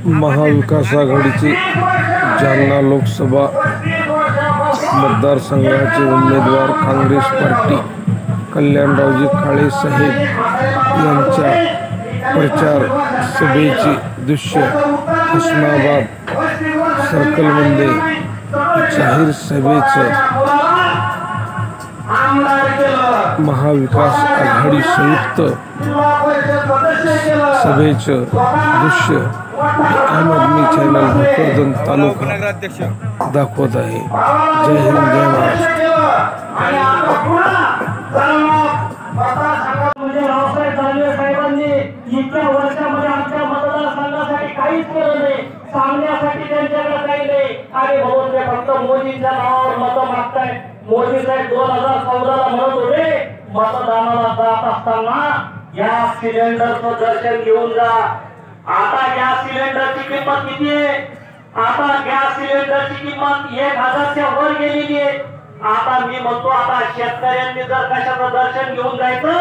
महाविकास आघाडीचे जालना लोकसभा मतदारसंघाचे उमेदवार काँग्रेस पार्टी कल्याणरावजी काळे साहेब यांच्या प्रचार सभेचे दृश्य हुस्नाबाद सर्कलमध्ये जाहीर सभेचं महाविकास आघाडी संयुक्त सभेचं दृश्य आम आदमी चॅनल भोकरदन तालुका दाखवत आहे। जय हिंद जय महाराष्ट्र। इतक्या वर्षामध्ये आमच्या मतदारसंघासाठी काहीच केलं नाही, सांगण्यासाठी त्यांच्याकडे काही नाही। अरे भाऊ ते फक्त मोदींच्या नावावर मतं मागताय। मोदी साहेब 2014ला म्हणत होते मतदानाला जात असताना गॅस सिलेंडरचं दर्शन घेऊन जा। आता गॅस सिलेंडरची किंमत किती आहे? आता गॅस सिलेंडरची किंमत 1000च्या वर गेलेली आहे। आता मी म्हणतो आता शेतकऱ्यांनी जर कशाचं दर्शन घेऊन जायचं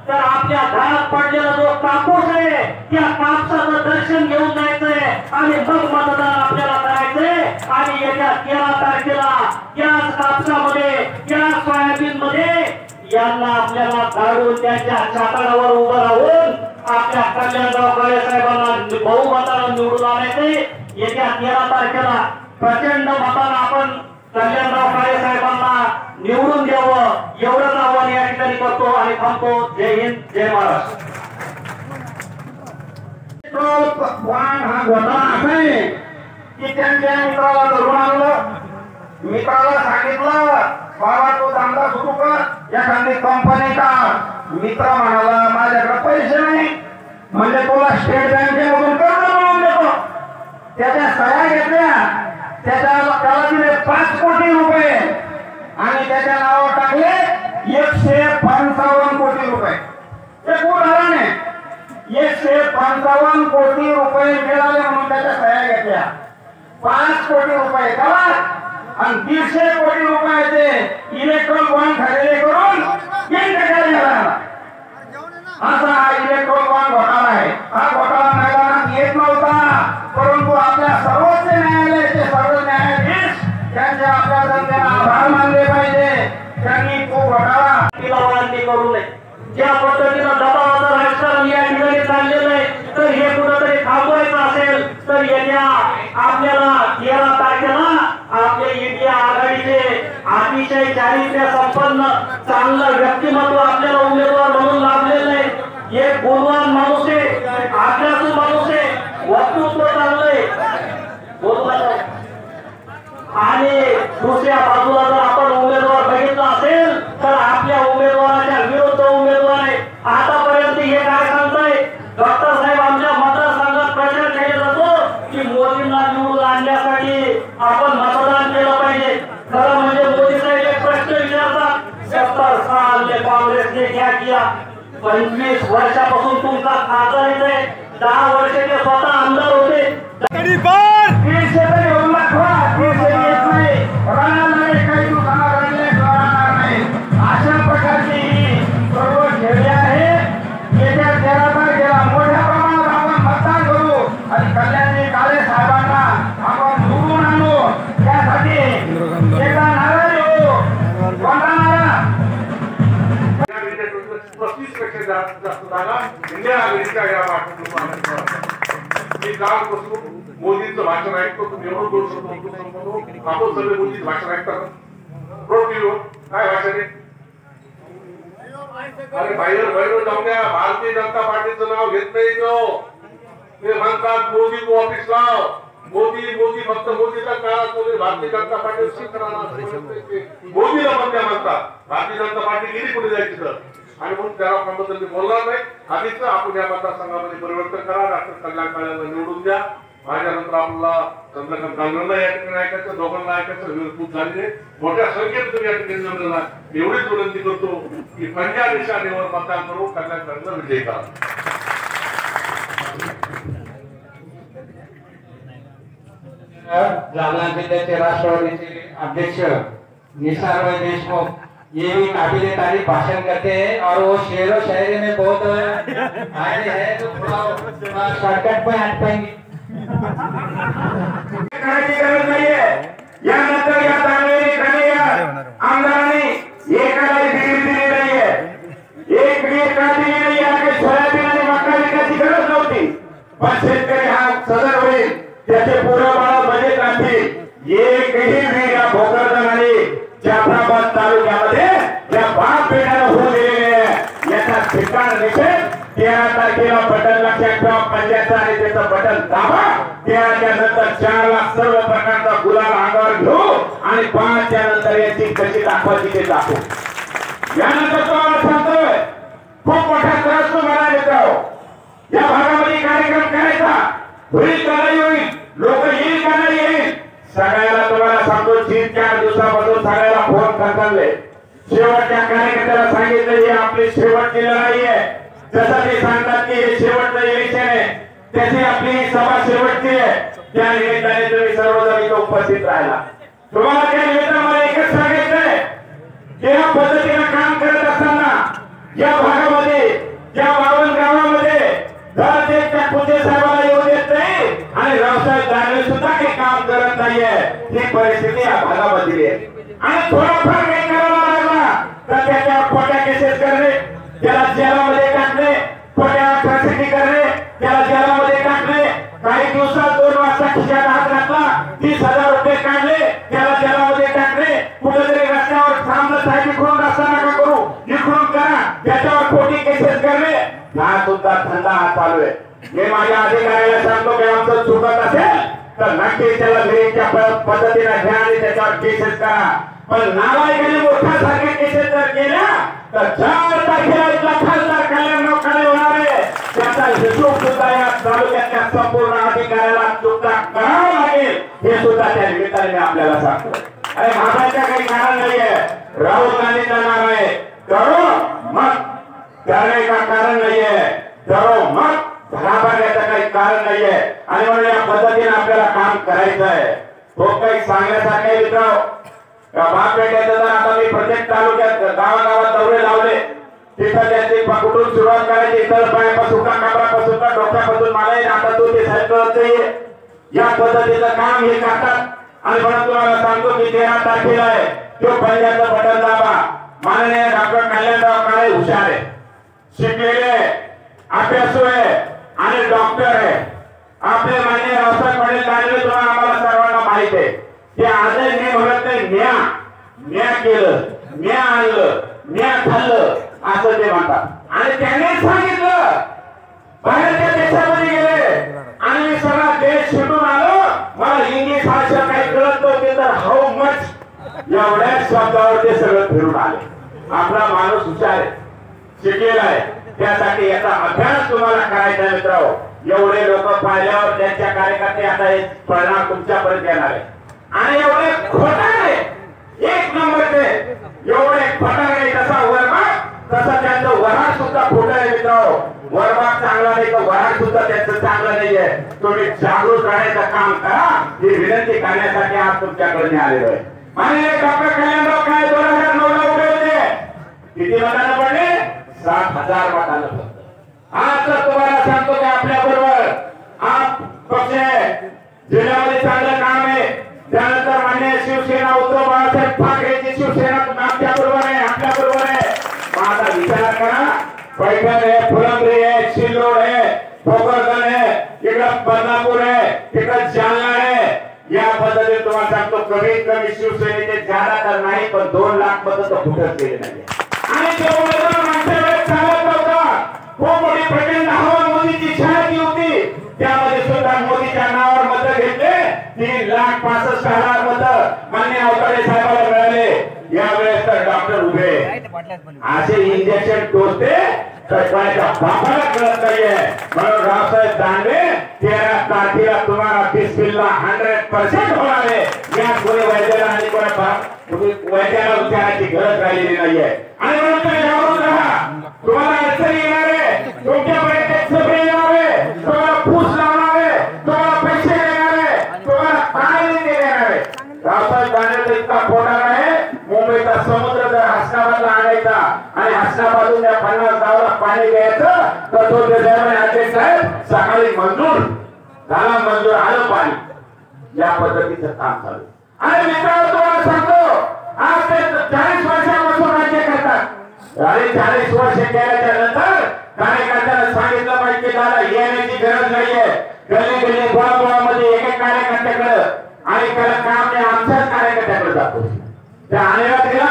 तर आपल्या घरात पडलेला जो कापूस आहे त्या कापसाचं दर्शन घेऊन जायचंय आणि मग मतदान आपल्याला करायचंय। आणि येत्या 13 तारखेला याच कापसामध्ये या सोयाबीन मध्ये यांना आपल्याला काढून त्यांच्या छाताडावर उभं राहून आपल्या कल्याणराव काळे साहेबांना बहुमताने निवडून आणायचे। येत्या 13 तारखेला प्रचंड मताने आपण कल्याणराव काळे साहेबांना निवडून द्यावं एवढंच आव्हान या ठिकाणी करतो आणि थांबतो। जय हिंद जय महाराष्ट्र। हा घोटाळा असा आहे की त्यांच्या मित्राला धरून आणलं, मित्राला सांगितलं बाबा तू धंदा सुरू कर एखादी कंपनी का। मित्र म्हणाला माझ्याकडे पैसे नाही, म्हणजे तुला स्टेट बँकेमधून कर्ज मिळवून देतो। त्याच्या सह्या घेतल्या, त्याला दिले 5 कोटी रुपये आणि त्याच्या नावावर टाकले 155 कोटी रुपये। एक उदाहरण आहे, 155 कोटी रुपये मिळाले म्हणून त्याच्या सह्या घेतल्या। 5 कोटी रुपये करा आणि 150 कोटी रुपयाचे इलेक्ट्रॉनिक बॉन्ड खरेदी करून असा हा इलेक्ट्रॉनिक बॉन्ड घोटाळा आहे। हा घोटाळा मैदानात येत नव्हता, परंतु आपल्या सर्वोच्च न्यायालयाचे सर्व न्यायाधीश त्यांचे आपल्या जनतेला आभार मानले पाहिजे। त्यांनी तो घोटाळा तिलावांनी करू नये। ज्या पद्धतीनं दबावाचं राजकारण या ठिकाणी चाललेलं आहे तर हे कुठंतरी थांबवायचं असेल तर येत्या आपल्याला 13 तारखेला आपल्या इंडिया आघाडीचे अतिशय चारित्र्य संपन्न चांगलं व्यक्तिमत्व आपल्याला उमेदवार म्हणून लाभलेलं आहे। एक गुणवान माणूस आहे, अभ्यासू माणूस आहे, वक्तृत्व चांगलंय आणि दुसऱ्या बाजूला जर आपण उमेदवार बघितला असेल तर आपल्या उमेदवाराच्या विरुद्ध उमेदवार आहे। आतापर्यंत हे काय सांगताय डॉक्टर साहेब आमच्या मतदारसंघात प्रचार केला जातो की मोदींना निवडून आणण्यासाठी आपण मतदान केलं पाहिजे। खरं म्हणजे मोदी साहेब एक प्रश्न विचारतात 70 साल में कांग्रेस ने क्या किया? 25 वर्षापासून तुमचा खासदार आहे, 10 वर्ष ते स्वतः आमदार होते। अशा प्रकारची सर्व खेळी आहे। येत्या 13 तारखेला मोठ्या प्रमाणात आपण मतदान करू आणि कल्याणजी काळे साहेबांना आपण निवडून आणू। त्यासाठी एकदा नारा देऊ। कोणता नारा? 35 पेक्षा जास्त जागा इंडिया आघाडीच्या या वाटून मी कालपासून मोदींचं भाषण ऐकतो। तुम्ही एवढं बोलू शकतो आपण सगळे मोदींचं भाषण ऐकतात काय भाषण आहे? अरे बाहेर जाऊन द्या। भारतीय जनता पार्टीचं नाव घेत नाही तो। ते म्हणतात मोदी को ऑफिस लाव, मोदी मोदी फक्त मोदीच्या काळात भारतीय जनता पार्टी मोदीला बंद्या म्हणतात। भारतीय जनता पार्टी गेली कुठे जायची तर आणि म्हणून त्या लोकांबद्दल मी बोलणार नाही। आधीच आपण या मतदारसंघामध्ये परिवर्तन करा, डॉक्टर कल्याण काळेला निवडून द्या। माझ्यानंतर आपल्याला चंद्रकांत कांगणेला या ठिकाणी ऐकायचं, दोघांना ऐकायचं विरोध झालेले मोठ्या संख्येत तुम्ही या ठिकाणी जमलेला एवढीच विनंती करतो की पंजा निशाणीवर मतदान करू, कल्याण काळेला विजयी करा। जालना जिल्ह्याचे राष्ट्रवादीचे अध्यक्ष निसारभाई देशमुख ये भी काबिले तारीफ भाषण करते हैं और वो शेर व शायरी में बहुत आगे है, तो थोड़ा शॉर्टकट में हट पाएंगे। करायची गरज नाहीये। यानंतर या दानवेरी कन्या आमदारांनी एकालाही विहीर दिली नाहीये, एक विहीर का दिली नाही आहे। सोयाबीन आणि मका विकायची गरज नव्हती, पण शेतकरी हा सदर होईल, त्याचे पूर्वभाव बजेट आणतील। एकही विहीर या भोकरदन आणि जाफराबाद तालुक्यामध्ये या बाप बेटाला होऊ दिलेले आहे। याचा ठिकाण निषेध 13 तारखेला बटन लक्षात ठेवा, पंचायतचं आणि त्याचं बटन दाबा। 13च्या नंतर 4 लाख सर्व प्रकारचा गुलाल अंगावर घेऊ आणि 5च्या नंतर याची कशी दाखवायची ते दाखवू। यानंतर तुम्हाला सांगतोय खूप मोठा त्रास तुम्हाला येतो। या भागामध्ये कार्यक्रम करायचा होईल का नाही होईल, लोक येईल का नाही येईल, सगळ्याला तुम्हाला सांगतो 3-4 दिवसापासून सगळ्याला फोन करताले। शेवटच्या कार्यकर्त्याला सांगितलं ही आपली शेवटची लढाई आहे। जसं ते सांगतात की हे शेवटचं इलेक्शन आहे, त्याची आपली सभा शेवटची आहे, त्या निमित्ताने तुम्ही सर्वजण इथे उपस्थित राहिला। तुम्हाला त्या निमित्ताने मला एकच सांगायचंय की या पद्धतीने काम करत असताना या भागामध्ये या 52 गावामध्ये जर ते त्या पुणे साहेबाला येऊ देत नाही आणि रावसाहेब दानवे सुद्धा काही काम करत नाहीये, ही परिस्थिती या भागामध्ये आहे। आणि थोडाफार काही करायला लागला तर त्याच्यावर खोट्या केसेस करणे, त्याला जेलामध्ये टाकणे, खोट्या अट्रॉसिटी करणे, त्याला जेलामध्ये टाकणे। काही दिवसात 2 वाजता खिशात हात घातला 30,000 रुपये काढले, त्याला जेलामध्ये टाकणे। कुठेतरी रस्त्यावर थांबलं साहेब इकडून रस्ता नका करू, इकडून करा, त्याच्यावर खोटी केसेस करणे, हा सुद्धा धंदा हा चालू आहे। मी माझ्या अधिकाऱ्याला सांगतो की आमचं चुकत असेल तर नक्की त्याला लिहिच्या पद्धतीने घ्या आणि त्याच्यावर केसेस करा, पण नालायकाने मोठ्या सारख्या केसेस जर केल्या तर 4 तारखेला इथला खासदार कल्याणराव काळे होणार आहे, त्याचा हिशोब सुद्धा या तालुक्यातल्या संपूर्ण अधिकाऱ्याला चुकता करावा लागेल, हे सुद्धा त्या निमित्ताने मी आपल्याला सांगतो। अरे घाबरायचं काही कारण नाहीये, राहुल गांधीचा नाव आहे, करो मत करने का कारण नाहीये, करो मत घाबरण्याचं काही कारण नाहीये। आणि म्हणून या पद्धतीने आपल्याला काम करायचं आहे। तो काही सांगण्यासारखे मित्र बाप बेट्याचं तर आता मी प्रत्येक तालुक्यात गावागावात दौरे लावले, तिथं त्यांची कुठून सुरुवात करायची, इतर पायापासून का कमरापासून का डोक्यापासून मला आता तो ते साहेब कळत नाहीये। या पद्धतीचं काम हे करतात आणि म्हणून तुम्हाला सांगतो की 13 तारखेला आहे तो पंजाबचं बटन दाबा। माननीय डॉक्टर कल्याणराव काळे हुशार आहे, शिकलेले आहे, अभ्यासू आहे आणि डॉक्टर आहे। आपले माननीय रावसाहेब पाटील दानवे तुम्हाला आम्हाला सर्वांना माहित आहे की आजही मी म्हणत नाही म्या केलं, म्या आणलं, म्या खाल्लं असं ते म्हणतात। आणि त्यांनी सांगितलं बाहेरच्या देशामध्ये गेले आणि मी सगळा देश शिकून आलो, मला इंग्लिश भाषा काही कळत नव्हती तर हाऊ मच एवढ्या शब्दावर ते सगळं फिरून आले। आपला माणूस हुशार आहे, शिकेला आहे, त्यासाठी याचा अभ्यास तुम्हाला करायचा मित्रांनो। एवढे लोक पाहिल्यावर त्यांच्या कार्यकर्ते आता हे परिणाम तुमच्यापर्यंत येणार आहे आणि एवढे खोटारडे 1 नंबरचे एवढे खोटारडे तसा वरबाग तसा त्यांचं वराड सुद्धा खोटं आहे मित्रांनो। वरबाग चांगला नाही तर वराड सुद्धा त्यांचं चांगलं नाहीये। तुम्ही जागृत राहण्याचं काम करा ही विनंती करण्यासाठी आज तुमच्याकडे मी आलेलो आहे। माननीय डॉक्टर कल्याणराव काळे 2009 ला उभे होते, किती मतांना पडले? 7,000 मतांना फक्त। आज तर तुम्हाला सांगतो की आपल्या बरोबर आप पक्ष आहे, जिल्ह्यामध्ये चांगलं काम आहे। त्यानंतर माननीय शिवसेना उद्धव बाळासाहेब ठाकरेची शिवसेना आमच्या बरोबर आहे, आपल्या बरोबर आहे। माझा विचार करा, पैठण आहे, फुलंब्री आहे, सिल्लोड आहे, भोकरदन आहे, इकडं बदनापूर आहे, तिकडं जालना आहे। या पद्धतीने तुम्हाला सांगतो कमीत कमी शिवसेनेचे ज्यादा तर नाही पण 2 लाख मतं तर फुटत गेले नाही। आणि तेवढं जर मागच्या वेळेस चालत नव्हता, खूप मोठी प्रचंड हवा मोदीची छायाची होती, त्यामध्ये सुद्धा मोदीच्या नावावर मतं घेतले 3,65,000 मतं माननीय अवताडे साहेबांना मिळाले। यावेळेस तर डॉक्टर उभे असे इंजेक्शन टोचते तर कोणाच्या बापाला कळत नाहीये। म्हणून रावसाहेब दानवे 13 तारखेला तुम्हाला बिस्मिल्लाह 100% होणार आहे। या कोणी वैद्याला आणि वैद्याला उपचाराची गरज राहिलेली नाहीये। आणि म्हणून तुम्ही जागरूक राहा, तुम्हाला अडचणी येणार आहे, तुमच्यापर्यंत सगळे येणार आहे, तुम्हाला फूस लावणार आहे, तुम्हाला पैसे देणार आहे, तुम्हाला काय देणार आहे। रावसाहेब दानवे इतका खोटा आहे, मुंबईचा समुद्र जर हसणार शासनापासून या 50 गावाला पाणी द्यायचं तर तो त्याच्यामुळे अध्यक्ष साहेब सकाळी मंजूर झाला, मंजूर आलं पाणी, या पद्धतीचं काम चालू. आणि मित्रांनो तुम्हाला सांगतो आज ते 40 वर्षापासून राज्य करतात आणि 40 वर्ष केल्याच्या नंतर कार्यकर्त्यांना सांगितलं पाहिजे की दादा येण्याची गरज नाहीये, गली गली गोळामध्ये एक एक कार्यकर्त्याकडे आणि त्याला काम नाही आमच्याच कार्यकर्त्याकडे जातो. त्या आणेवातीला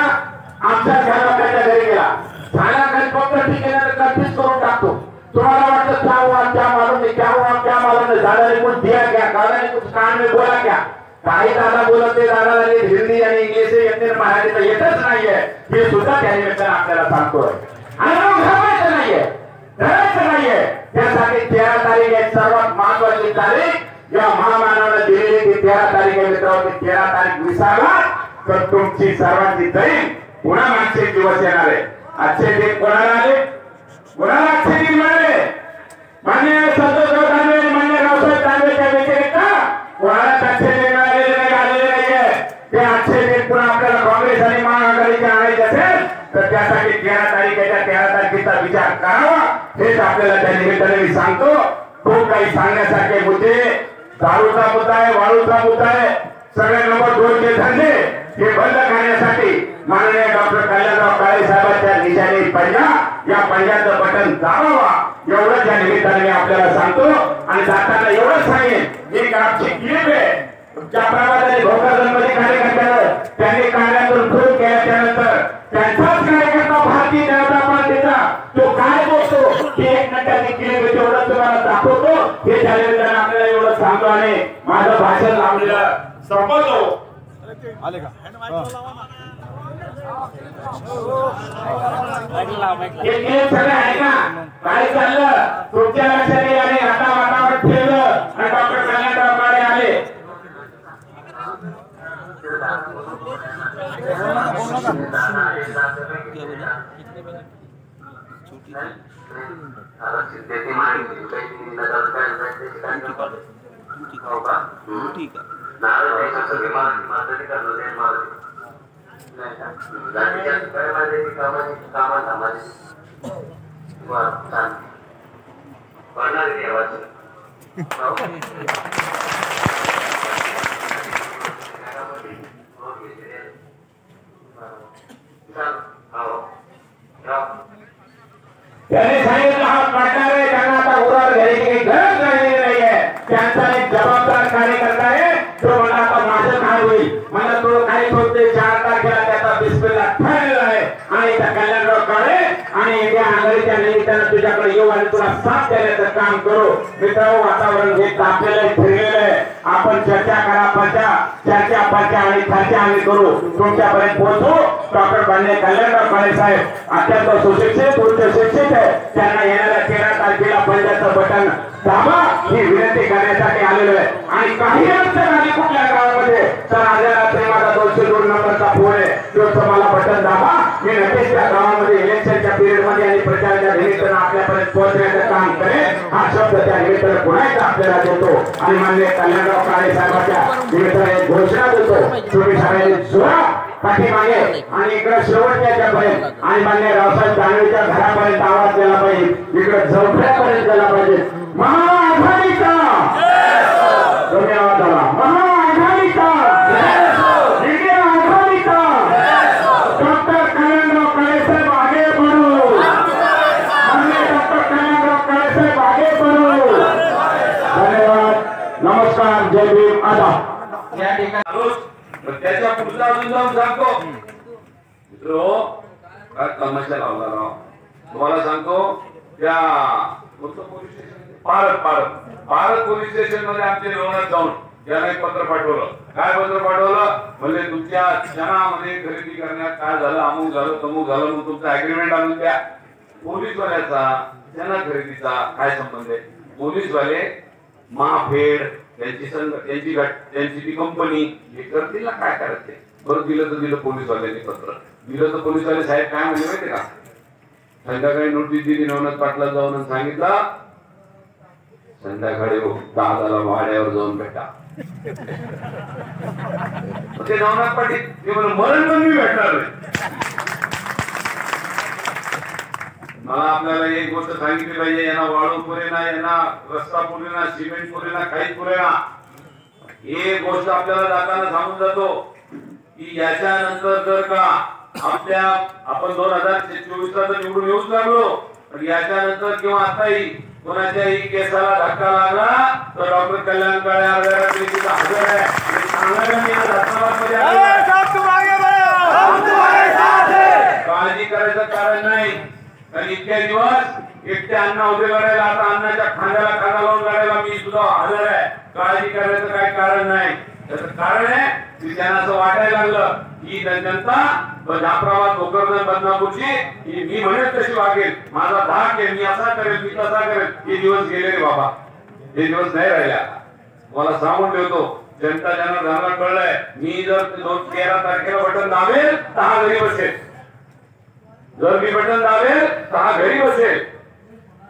आमच्याच घराच्या घरी गेला झाला काही फक्त ठीक आहे कन्फ्युज करून टाकतो. तुम्हाला वाटतं क्या हुआ क्या मालूम नहीं, क्या हुआ क्या मालूम नहीं, दादा ने कुछ दिया क्या, दादा ने कुछ कान में बोला क्या, काही दादा बोलत ते दादाला हिंदी आणि इंग्लिश येते मराठी तर येतच नाहीये हे सुद्धा त्या निमित्तानं आपल्याला सांगतोय. आणि घाबरायचं नाहीये, डरायचं नाहीये. त्यासाठी 13 तारीख एक सर्वात महत्वाची तारीख या महामानवानं दिलेली ती 13 तारीख आहे मित्रांनो. 13 तारीख विसरला तर तुमची सर्वांची जाईल. पुन्हा मागचे दिवस येणार आहे. आजचे दिन कोणाला आले, कोणाला आजचे दिन मिळाले, मान्य संतोषराव दानवे आणि मान्य रावसाहेब दानवेच्या व्यतिरिक्त कोणालाच आजचे दिन मिळालेले नाही, आलेले नाहीये. ते आजचे दिन पुन्हा आपल्याला काँग्रेस आणि महाआघाडीचे आणायचे असेल तर त्यासाठी 13 तारखेच्या 13 तारखेचा विचार करावा हेच आपल्याला त्या निमित्ताने मी सांगतो. खूप काही सांगण्यासारखे मुद्दे, दारूचा मुद्दा आहे, वाळूचा मुद्दा आहे, सगळे नंबर 2 चे धंदे हे बंद करण्यासाठी माननीय डॉक्टर कल्याणराव काळे साहेबांच्या निशाने पंजा या पंजाचं बटन दाबावा एवढंच या निमित्ताने मी आपल्याला सांगतो. आणि जाताना एवढंच सांगेन एक आमची क्लिप आहे ज्या प्रमाणे भोकरदनमध्ये कार्यकर्त्यानं त्यांनी कार्यातून फोन केल्याच्या नंतर त्यांचाच कार्यकर्ता भारतीय जनता पार्टीचा तो काय बोलतो की 1 मिनिटाची क्लिप एवढं तुम्हाला दाखवतो हे झाल्यानंतर आपल्याला एवढं सांगतो आणि माझं भाषण लावलेलं संपवतो. आले का सगळं आहे का काय चाललं तुमच्या लक्षात येईल आणि आता वातावरण ठेवलं आणि डॉक्टर कल्याणराव काळे आले. ठीक आहे त्याने सांगितलं हा पार्टनर आहे त्यांना आता उरावर घ्यायची काही गरज राहिलेली नाहीये. त्यांचा एक जबाबदार कार्यकर्ता आहे तो मला आता माझं काय होईल मला तो काही होते 4 तारखेला त्याचा बिस्मिल्ला ठरलेला आहे आणि त्या कल्याणराव काळे आणि इंडिया आघाडीच्या निमित्तानं तुझ्याकडे येऊ आणि तुला साथ देण्याचं काम करू. मित्रांनो वातावरण हे तापलेलं आहे, फिरलेलं आहे. आपण चर्चा करा, चर्चा आणि चर्चा आम्ही करू, तुमच्यापर्यंत पोहोचू. डॉक्टर मान्य कल्याणराव काळे साहेब अत्यंत सुशिक्षित उच्च शिक्षित आहे. त्यांना येणाऱ्या 13 तारखेला पंजाचं बटन दाबा ही विनंती करण्यासाठी आलेलो आहे. आणि काही अडचण आली कुठल्या गावामध्ये तर आज रात्री माझा 202 नंबरचा फोन आहे तो मला बटन दाबा. मी नक्कीच त्या गावामध्ये इलेक्शनच्या पिरियड मध्ये आणि प्रचाराच्या निमित्तानं आपल्यापर्यंत पोहोचण्याचं काम करेल हा शब्द त्या निमित्तानं पुन्हा एकदा आपल्याला देतो. आणि मान्य कल्याणराव काळे साहेबांच्या निमित्ताने घोषणा देतो तुम्ही सगळ्यांनी जोरात पाठीमागे आणि इकडे शेवटच्या पर्यंत आणि मान्य रावसाहेब दानवेच्या घरापर्यंत आवाज दिला पाहिजे, इकडे चौथऱ्यापर्यंत गेला पाहिजे. महाआघाडीचा धन्यवाद झाला. महाआघाडीचा इंडिया आघाडीचा डॉक्टर कल्याणराव काळे साहेब आगे बढ़ो. डॉक्टर कल्याणराव काळे साहेब आगे बढ़ो. धन्यवाद, नमस्कार, जय भीम, आदाब. या ठिकाणी त्याच्या पुढचा अजून जाऊन सांगतो मित्रो काय तमाशा लावला राव. तुम्हाला सांगतो त्या पोलीस स्टेशन पारत पोलीस स्टेशन मध्ये आमचे लोणात जाऊन त्यांना एक पत्र पाठवलं. काय पत्र पाठवलं म्हणजे तुमच्या क्षणामध्ये खरेदी करण्यात काय झालं, अमुक झालं तमुक झालं, मग तुमचा अग्रीमेंट आणून द्या. पोलीसवाल्याचा क्षणा खरेदीचा काय संबंध आहे. पोलीसवाले महाफेड त्यांची ती कंपनी हे करतील ना काय करायचे. बरं दिलं तर दिलं पोलीसवाल्यांनी पत्र दिलं तर पोलीसवाले साहेब काय म्हणले माहिती का संध्याकाळी नोटीस दिली नवनाथ पाटला जाऊन आणि सांगितलं संध्याकाळी दादाला वाड्यावर जाऊन भेटा. ते नवनाथ पाटील ते मला मरण पण मी भेटणार नाही. मला आपल्याला एक गोष्ट सांगितली पाहिजे, यांना वाळू पुरेना, यांना रस्ता पुरेना, सिमेंट पुरेना, काहीच पुरेना. एक गोष्ट आपल्याला जाताना सांगून जातो की याच्यानंतर जर का आपण 2024 ला निवडून येऊच लागलो, पण याच्यानंतर किंवा आताही कोणाच्याही केसाला धक्का लागला तर डॉक्टर कल्याण काळे हजर आहे. काळजी करायचं कारण नाही, कारण इतके दिवस एकटे अन्न उभे करायला, आता अन्नाच्या खांद्याला खांदा लावून करायला मी सुद्धा हजर आहे. काळजी करायचं काही कारण नाही. त्याचं कारण आहे की त्यांना असं वाटायला लागलं की जनता जाफराबाद, भोकरदन, बदनापूरची ही मी म्हणेल तशी वागेल, माझा धाक आहे, मी असा करेल, मी तसा करेल. हे दिवस गेले रे बाबा, हे दिवस नाही राहिला. मला सांगून ठेवतो, जनता जनार्दनाला कळलंय, मी जर 13 तारखेला बटन दाबेल तर हा घरी बसेल, जर मी बटन दाबेल तर हा घरी बसेल.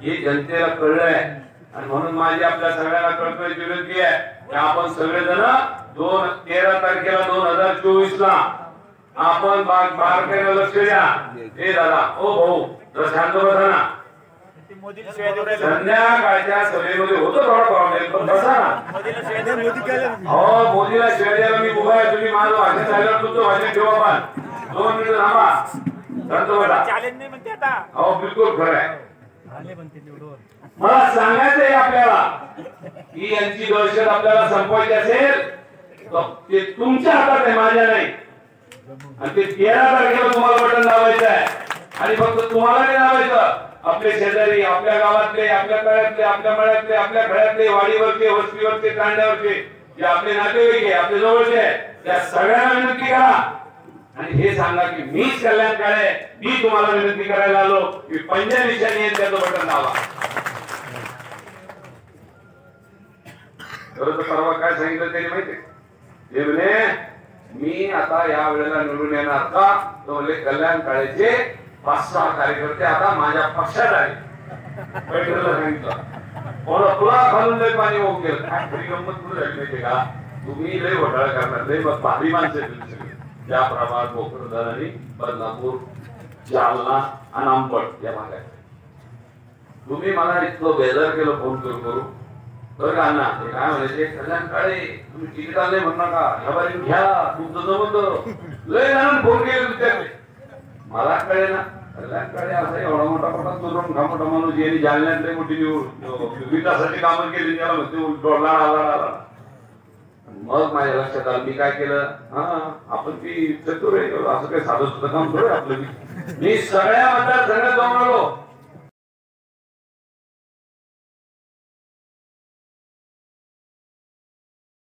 हे जनतेला कळलंय. आणि म्हणून माझी आपल्या सगळ्यांना कळकळीची विनंती आहे की आपण सगळेजण 13 तारखेला 2024 ला आपण बारकाईने लक्ष द्या. हे दादा, ओ भाऊ, जर शांत बसा ना. संध्याकाळच्या सभेमध्ये होतो थोडा प्रॉब्लेम, पण बसा ना. हो, मोदीला शिवाय द्यायला मी उभा आहे. तुम्ही माझं भाषण झाल्यावर तुमचं भाषण ठेवा, पण 2 मिनिटं थांबा. शांत बसा. हो, बिलकुल खरं आहे. मला सांगायचंय आपल्याला की यांची दहशत आपल्याला संपवायची असेल तर ते तुमच्या हातात आहे, माझ्या नाही. आणि ते 13 तारखेला तुम्हाला बटन दाबायचं आहे. आणि फक्त तुम्हाला नाही दाबायचं, आपले शेजारी, आपल्या गावातले, आपल्या तळ्यातले, आपल्या मळ्यातले, आपल्या घरातले, वाडीवरचे, वस्तीवरचे, तांड्यावरचे, जे आपले नातेवाईक आहे, आपले जवळचे आहे, त्या सगळ्यांना विनंती करा आणि हे सांगा की मीच कल्याण काळे, मी तुम्हाला विनंती करायला आलो की पंजा निशाणी आहे त्याचं बटन दाबा. खरं तर परवा काय सांगितलं त्यांनी माहितीये? ते म्हणे मी आता या वेळेला निवडून येणार का, तो म्हणले कल्याण काळेचे 5-6 कार्यकर्ते आता माझ्या पक्षात आले. बैठकीला सांगितलं, कोणा तुला खालून लय पाणी होऊन गेलं. काय खरी गंमत तुला झाली माहितीये का? तुम्ही लय घोटाळा करणार, लय मग भारी माणसं सगळी. जाफराबाद, भोकरदन आणि बदनापूर, जालना आणि अंबड या भागात तुम्ही मला इतकं बेजार केलं फोन करू बरं का ना. ते काय म्हणायचे, कल्याण काळे तुम्ही तिकीट आले म्हणणार का, ह्याबारी घ्या, तुमचं जमत. लय जणांना फोन केले विचारले, मला कळे ना. कल्याण काळे असा एवढा मोठा तरुण मोठा माणूस यांनी जालन्यात लय मोठी विकासाची कामं केली, त्याला म्हणते आला. मग माझ्या लक्षात आलं, मी काय केलं, आपण ती चतुर आहे, असं काही साधं सुद्धा काम थोडं आपलं. मी सगळ्या मतदारसंघात जाऊन आलो.